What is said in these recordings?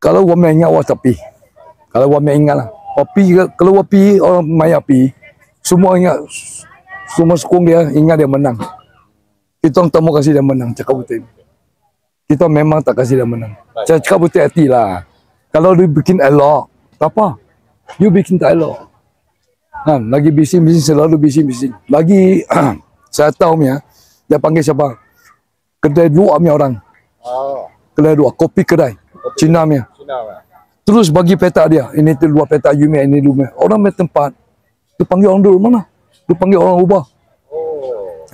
Kalau wame ingat awak tapi. Kalau wame ingat lah. Kalau wapi orang main api, semua ingat, semua sokong dia, ingat dia menang. Kita orang tak mau kasih dia menang, cakap betul. Kita memang tak kasih dia menang. Cakap betul hati lah. Kalau dia bikin elok, tak apa. You bikin tak elok. Kan, lagi bising-bising, selalu bising-bising. Lagi, saya tahu dia panggil siapa? Kedai dua orang. Kedai dua, kopi kedai. Cina punya. Terus bagi peta dia. Ini tu dua peta you ini dulu. Orang punya tempat. Dia panggil orang dulu mana? Dia panggil orang ubah.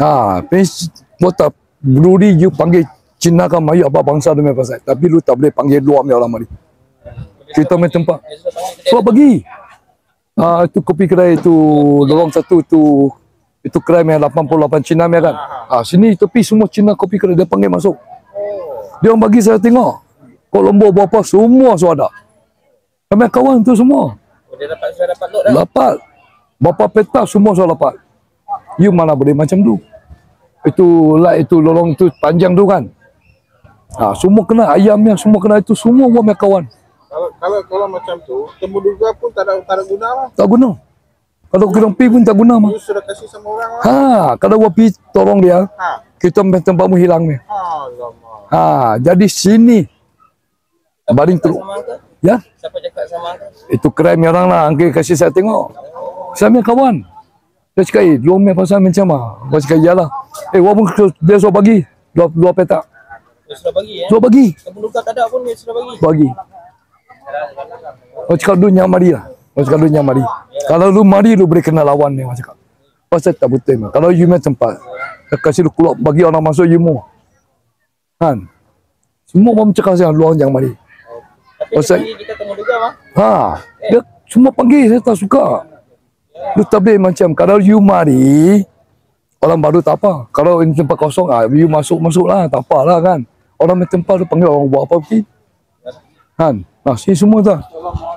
Kau tak berudi you panggil Cina kan Melayu apa bangsa dia pasal. Tapi lu tak boleh panggil dua orang mari. Kita punya tempat. So bagi. Itu kopi kedai itu lorong satu itu kedai yang 88 Cina kan. Sini tepi semua Cina kopi kedai dia panggil masuk. Dia orang bagi saya tengok. Kolombo berapa semua so ada. Kami kawan tu semua. Dia dapat lot dah. Dapat. Berapa peta semua so dapat. You mana boleh macam tu. Itu lorong tu panjang tu kan. Semua kena ayamnya semua kena itu semua kami kawan. Kalau macam tu, Temuduga pun tak ada guna lah. Tak guna. Kalau kita pi pun tak guna mah. You sudah kasih sama orang lah. Kalau wapi tolong dia, kita tempatmu hilang ni. Jadi sini baring teruk. Ya? Siapa cakap sama Angka? Itu crime orang lah, Angka kasih saya tengok. Saya punya kawan. Dia cakap, lu punya pasal macam mana? Saya cakap, iyalah. Walaupun dia suruh bagi, dua petak. Dia sudah bagi Suruh bagi. Temuduga tak ada pun dia sudah bagi. Bagi. Saya cakap, lu nyamari lah. Saya cakap, lu nyamari. Kalau lu mari, lu boleh kena lawan ni. Saya cakap. Pasal tak betul. Kalau you punya tempat, saya kasih lu keluar, bagi orang masuk, you mau. Kan? Semua orang cakap saya, lu orang jangan mari. Tapi dia panggil kita Temuduga mah. Dia semua panggil, saya tak suka. Lu tak boleh macam, kalau you mari, orang baru tak apa. Kalau ini tempat kosong, you masuk-masuklah, tak apalah kan. Orang punya tempat, lu panggil orang buat apa pergi. Kan? Sini semua tak.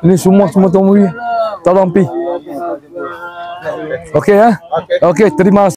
Ini semua temu pergi. Tolong pergi. Okey ya? Okey, terima kasih.